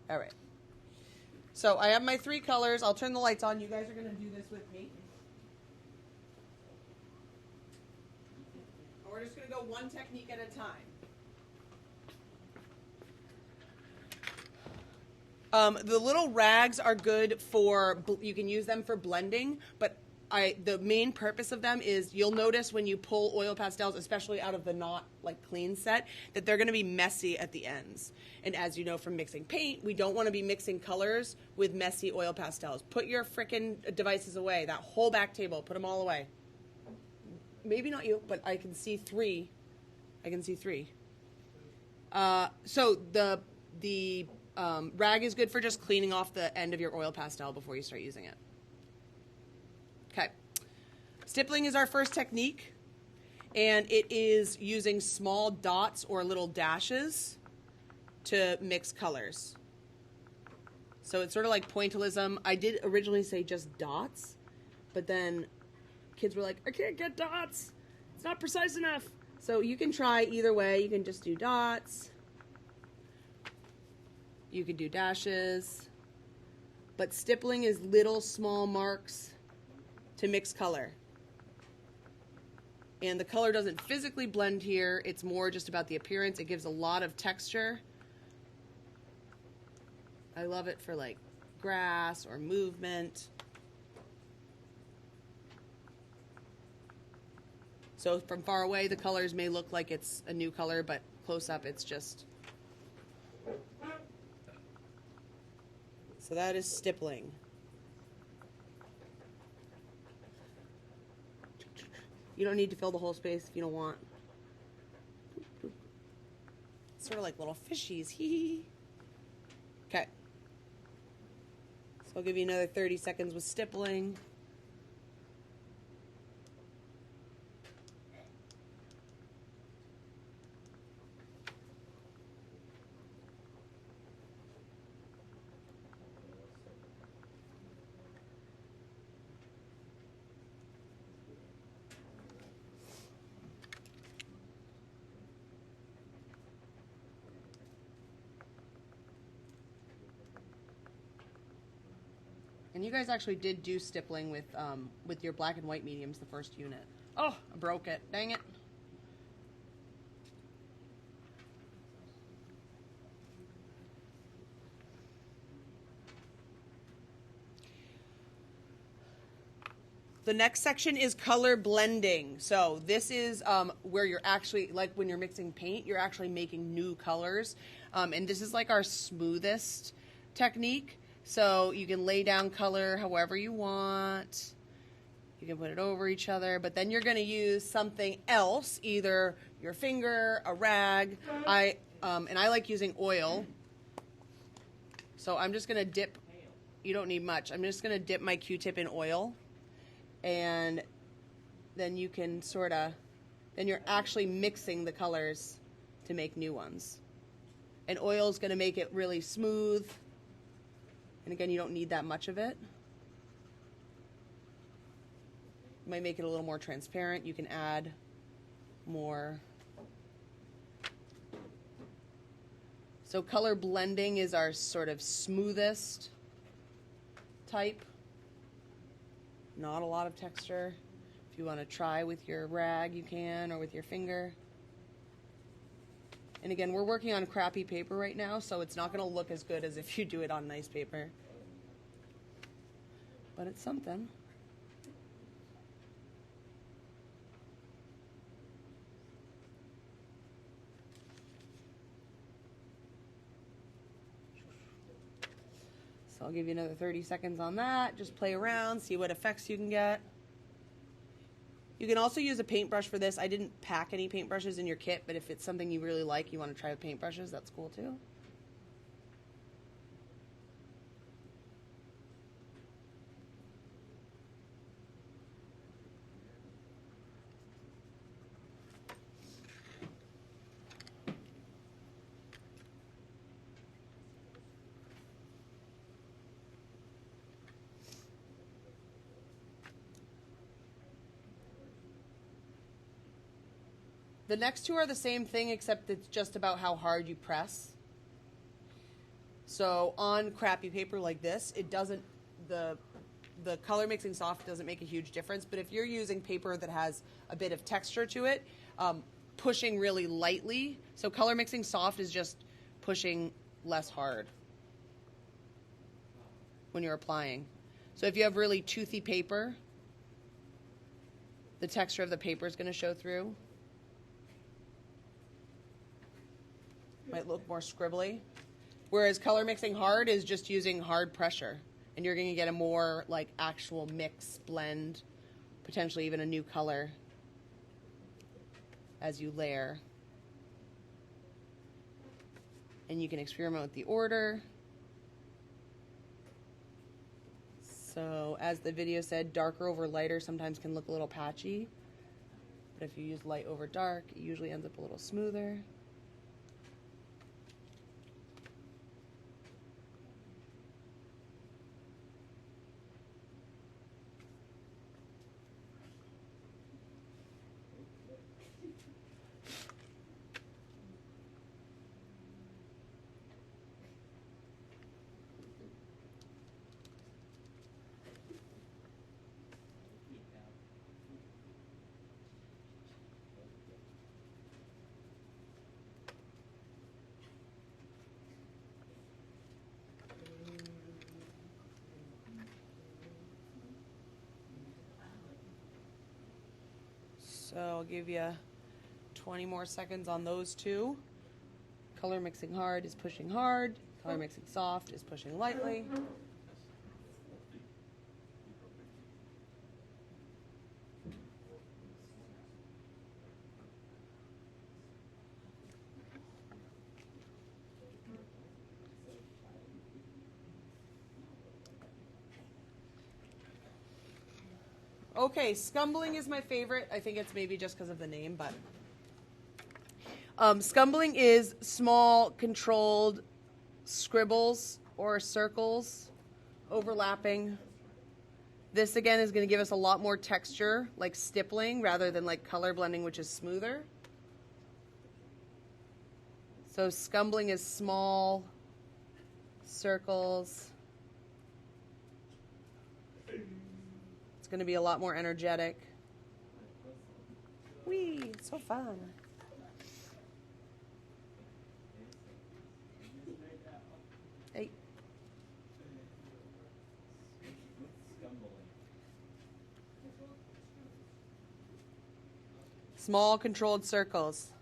All right. So I have my 3 colors. I'll turn the lights on. You guys are going to do this with me. And we're just going to go one technique at a time. The little rags are good for, you can use them for blending, but the main purpose of them is you'll notice when you pull oil pastels, especially out of the not like clean set, that they're going to be messy at the ends. And as you know from mixing paint, we don't want to be mixing colors with messy oil pastels. Put your frickin' devices away. That whole back table, put them all away. Maybe not you, but I can see 3. I can see 3. So the rag is good for just cleaning off the end of your oil pastel before you start using it. Okay. Stippling is our first technique, and it is using small dots or little dashes to mix colors. So it's sort of like pointillism. I did originally say just dots, but then kids were like, I can't get dots. It's not precise enough. So you can try either way. You can just do dots. You could do dashes, but stippling is little small marks to mix color. And the color doesn't physically blend here. It's more just about the appearance. It gives a lot of texture. I love it for like grass or movement. So from far away, the colors may look like it's a new color, but close up, it's just... So that is stippling. You don't need to fill the whole space if you don't want. It's sort of like little fishies. Hee. Okay. So I'll give you another 30 seconds with stippling. And you guys actually did do stippling with your black and white mediums the first unit. Oh, I broke it. Dang it. The next section is color blending. So this is where you're actually, like when you're mixing paint, you're actually making new colors. And this is like our smoothest technique. So you can lay down color however you want. You can put it over each other, but then you're going to use something else, either your finger, a rag. And I like using oil. So I'm just going to dip, you don't need much. I'm just going to dip my Q-tip in oil. And then you can then you're actually mixing the colors to make new ones. And oil is going to make it really smooth. And again, you don't need that much of it. You might make it a little more transparent. You can add more. So color blending is our sort of smoothest type. Not a lot of texture. If you want to try with your rag, you can, or with your finger. And again, we're working on crappy paper right now, so it's not going to look as good as if you do it on nice paper. But it's something. So I'll give you another 30 seconds on that. Just play around, see what effects you can get. You can also use a paintbrush for this. I didn't pack any paintbrushes in your kit, but if it's something you really like, you want to try with paintbrushes, that's cool too. The next two are the same thing, except it's just about how hard you press. So on crappy paper like this, it doesn't, the color mixing soft doesn't make a huge difference. But if you're using paper that has a bit of texture to it, pushing really lightly, so color mixing soft is just pushing less hard when you're applying. So if you have really toothy paper, the texture of the paper is going to show through. Might look more scribbly. Whereas color mixing hard is just using hard pressure. And you're going to get a more like actual mix, blend, potentially even a new color as you layer. And you can experiment with the order. So as the video said, darker over lighter sometimes can look a little patchy. But if you use light over dark, it usually ends up a little smoother. So I'll give you 20 more seconds on those two. Color mixing hard is pushing hard. Color mixing soft is pushing lightly. Okay, scumbling is my favorite. I think it's maybe just because of the name, but scumbling is small, controlled scribbles or circles overlapping. This again is going to give us a lot more texture, like stippling, rather than like color blending, which is smoother. So scumbling is small circles. It's going to be a lot more energetic. Whee, it's so fun. Hey. Small controlled circles.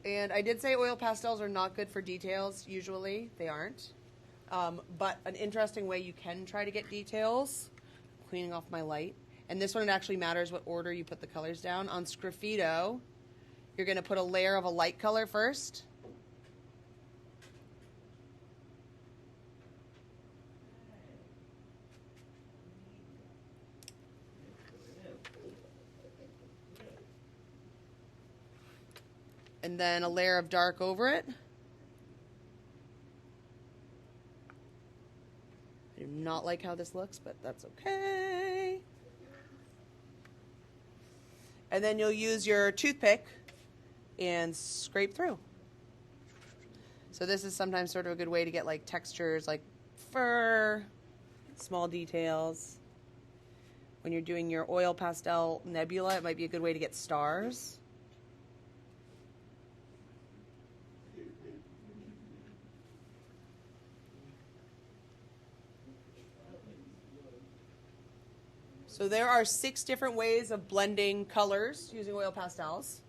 And I did say oil pastels are not good for details. Usually they aren't. But an interesting way you can try to get details, cleaning off my light. And this one, it actually matters what order you put the colors down. On Sgraffito, you're going to put a layer of a light color first. And then a layer of dark over it. I do not like how this looks, but that's okay. And then you'll use your toothpick and scrape through. So this is sometimes sort of a good way to get like textures like fur, small details. When you're doing your oil pastel nebula, it might be a good way to get stars. So there are 6 different ways of blending colors using oil pastels.